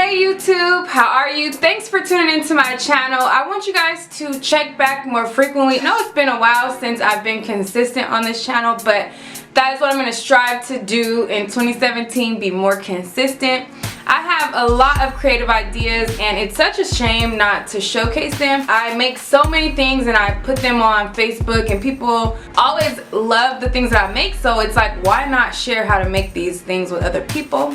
Hey YouTube, how are you? Thanks for tuning into my channel. I want you guys to check back more frequently. I know it's been a while since I've been consistent on this channel, but that is what I'm going to strive to do in 2017, be more consistent. I have a lot of creative ideas and it's such a shame not to showcase them. I make so many things and I put them on Facebook and people always love the things that I make, so it's like, why not share how to make these things with other people?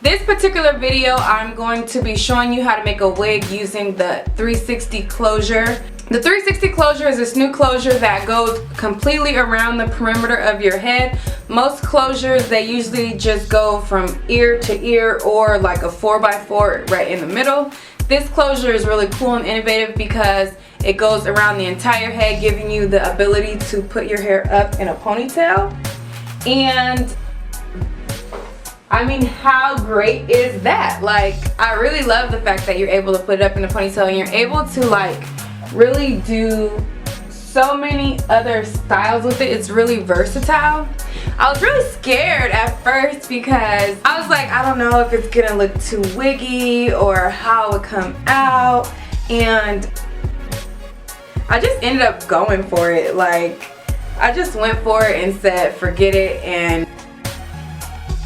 This particular video, I'm going to be showing you how to make a wig using the 360 closure. The 360 closure is this new closure that goes completely around the perimeter of your head. Most closures, they usually just go from ear to ear or like a 4x4 right in the middle. This closure is really cool and innovative because it goes around the entire head, giving you the ability to put your hair up in a ponytail. And I mean, how great is that? Like, I really love the fact that you're able to put it up in a ponytail and you're able to like really do so many other styles with it. It's really versatile. I was really scared at first because I was like, I don't know if it's gonna look too wiggy or how it would come out, and I just ended up going for it. Like, I just went for it and said forget it and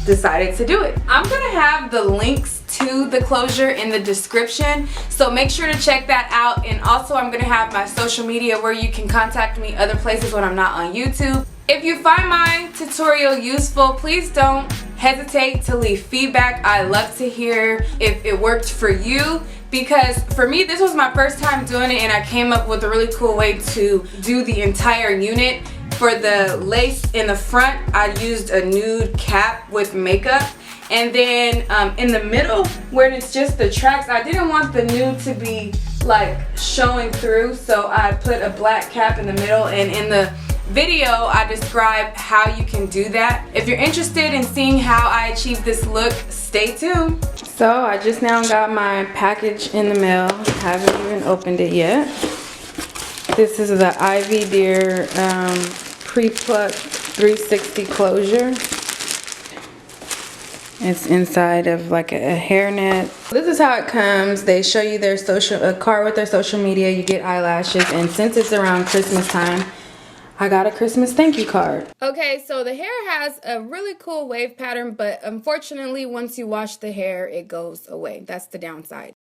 decided to do it. I'm gonna have the links to the closure in the description, so make sure to check that out. And also I'm gonna have my social media where you can contact me other places when I'm not on YouTube. If you find my tutorial useful, please don't hesitate to leave feedback. I love to hear if it worked for you, because for me this was my first time doing it and I came up with a really cool way to do the entire unit. For the lace in the front, I used a nude cap with makeup, and then in the middle where it's just the tracks, I didn't want the nude to be like showing through, so I put a black cap in the middle, and in the video I describe how you can do that. If you're interested in seeing how I achieved this look, stay tuned. So I just now got my package in the mail. Haven't even opened it yet. This is the Ivy Deer pre-plucked 360 closure. It's inside of like a hairnet. This is how it comes. They show you their a card with their social media. You get eyelashes, and since it's around Christmas time, I got a Christmas thank you card. Okay, so the hair has a really cool wave pattern, but unfortunately once you wash the hair it goes away. That's the downside.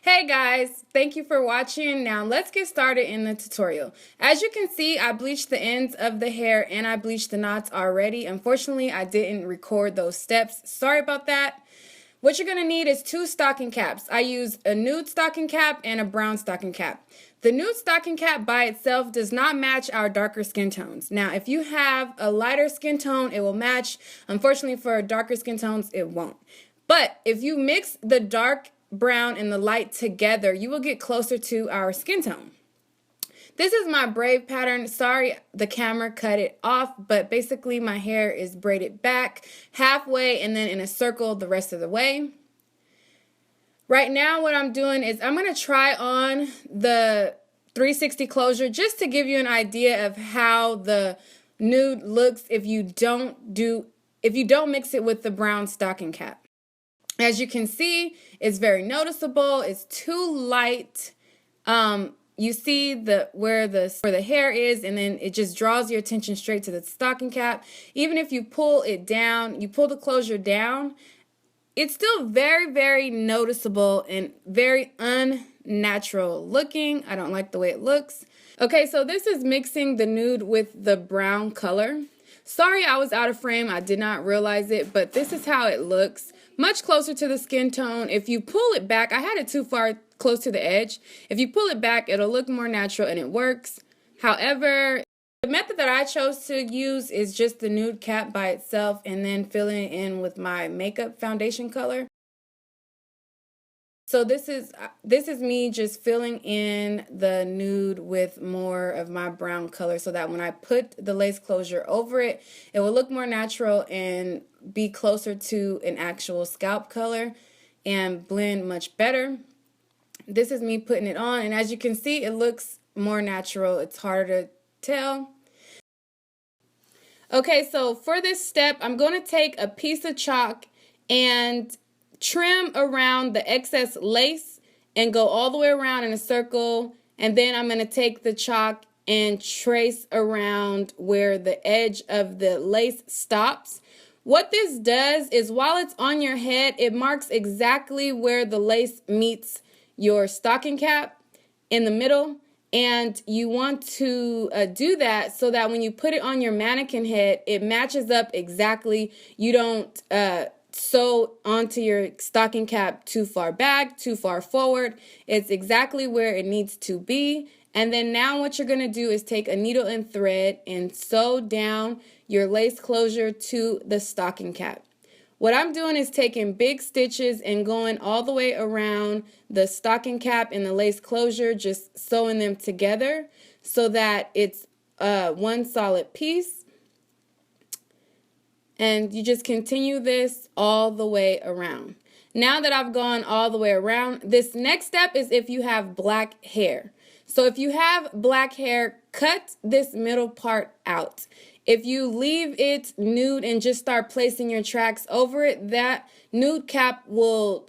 Hey guys, thank you for watching. Now let's get started in the tutorial. As you can see, I bleached the ends of the hair and I bleached the knots already. Unfortunately, I didn't record those steps. Sorry about that. What you're going to need is 2 stocking caps. I use a nude stocking cap and a brown stocking cap. The nude stocking cap by itself does not match our darker skin tones. Now, if you have a lighter skin tone, it will match. Unfortunately, for darker skin tones, it won't. But if you mix the dark brown and the light together, you will get closer to our skin tone. This is my braid pattern. Sorry the camera cut it off, but basically my hair is braided back halfway and then in a circle the rest of the way. Right now what I'm doing is I'm going to try on the 360 closure just to give you an idea of how the nude looks if you don't mix it with the brown stocking cap. As you can see, it's very noticeable. It's too light. You see where the hair is, and then it just draws your attention straight to the stocking cap. Even if you pull it down, you pull the closure down, it's still very, very noticeable and very unnatural looking. I don't like the way it looks. Okay, so this is mixing the nude with the brown color. Sorry I was out of frame. I did not realize it, but this is how it looks. Much closer to the skin tone. If you pull it back, I had it too far close to the edge. If you pull it back, it'll look more natural and it works. However, the method that I chose to use is just the nude cap by itself and then filling it in with my makeup foundation color. So this is me just filling in the nude with more of my brown color so that when I put the lace closure over it, it will look more natural and be closer to an actual scalp color and blend much better. This is me putting it on, and as you can see, it looks more natural. It's harder to tell. Okay, so for this step, I'm going to take a piece of chalk and trim around the excess lace and go all the way around in a circle. And then I'm going to take the chalk and trace around where the edge of the lace stops. What this does is while it's on your head, it marks exactly where the lace meets your stocking cap in the middle. And you want to do that so that when you put it on your mannequin head, it matches up exactly. You don't sew onto your stocking cap too far back, too far forward. It's exactly where it needs to be. And then now what you're going to do is take a needle and thread and sew down your lace closure to the stocking cap. What I'm doing is taking big stitches and going all the way around the stocking cap and the lace closure, just sewing them together so that it's one solid piece. And you just continue this all the way around. Now that I've gone all the way around, this next step is if you have black hair. So if you have black hair, cut this middle part out. If you leave it nude and just start placing your tracks over it, that nude cap will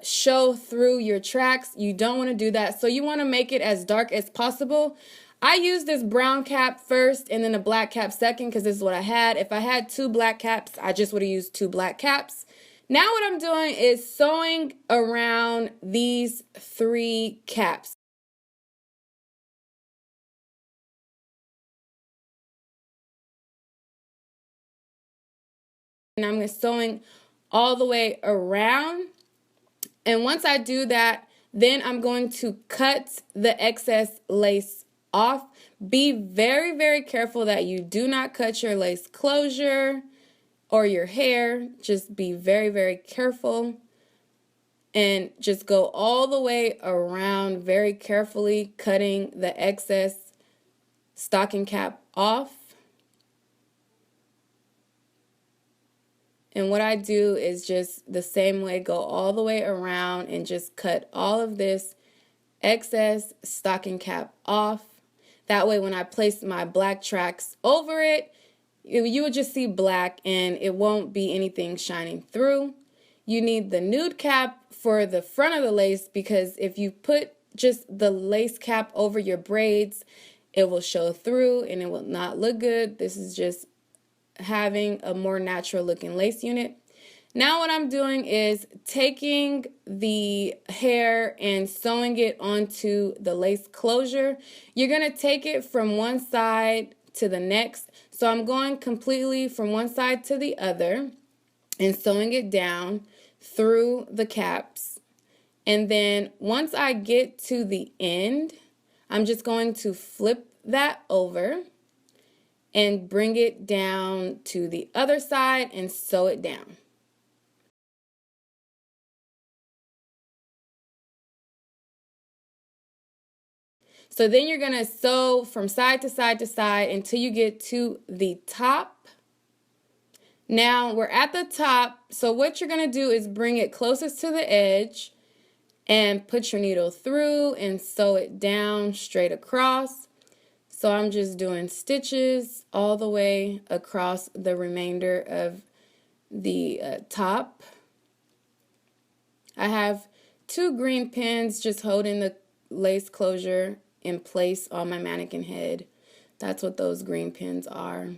show through your tracks. You don't want to do that. So you want to make it as dark as possible. I used this brown cap first and then a black cap second because this is what I had. If I had 2 black caps, I just would have used 2 black caps. Now what I'm doing is sewing around these 3 caps. And I'm sewing all the way around. And once I do that, then I'm going to cut the excess lace off. Be very, very careful that you do not cut your lace closure or your hair. Just be very, very careful. And just go all the way around very carefully, cutting the excess stocking cap off. And what I do is just the same way, go all the way around and just cut all of this excess stocking cap off. That way when I place my black tracks over it, you would just see black and it won't be anything shining through. You need the nude cap for the front of the lace because if you put just the lace cap over your braids, it will show through and it will not look good. This is just having a more natural looking lace unit. Now what I'm doing is taking the hair and sewing it onto the lace closure. You're going to take it from one side to the next. So I'm going completely from one side to the other and sewing it down through the caps. And then once I get to the end, I'm just going to flip that over and bring it down to the other side and sew it down. So then you're going to sew from side to side to side until you get to the top. Now we're at the top, so what you're going to do is bring it closest to the edge and put your needle through and sew it down straight across. So I'm just doing stitches all the way across the remainder of the top. I have 2 green pins just holding the lace closure in place on my mannequin head. That's what those green pins are.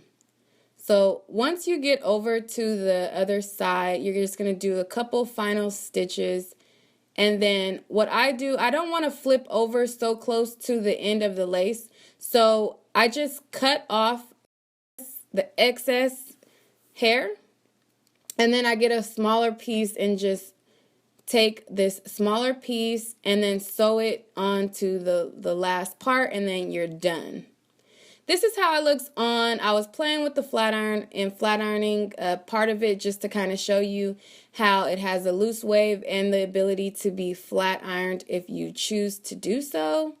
So once you get over to the other side, you're just going to do a couple final stitches. And then what I do, I don't want to flip over so close to the end of the lace. So I just cut off the excess hair. And then I get a smaller piece and just take this smaller piece and then sew it onto the last part, and then you're done. This is how it looks on. I was playing with the flat iron and flat ironing part of it just to kind of show you how it has a loose wave and the ability to be flat ironed if you choose to do so.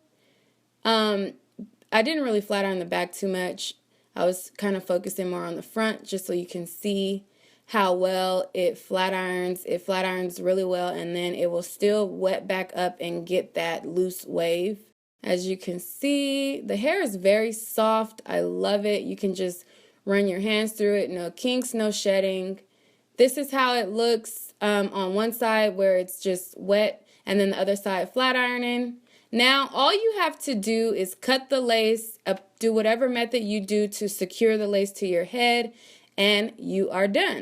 I didn't really flat iron the back too much. I was kind of focusing more on the front just so you can see how well it flat irons. It flat irons really well, and then it will still wet back up and get that loose wave. As you can see, the hair is very soft. I love it. You can just run your hands through it. No kinks, no shedding. This is how it looks on one side where it's just wet, and then the other side flat ironing. Now all you have to do is cut the lace, do whatever method you do to secure the lace to your head, and you are done.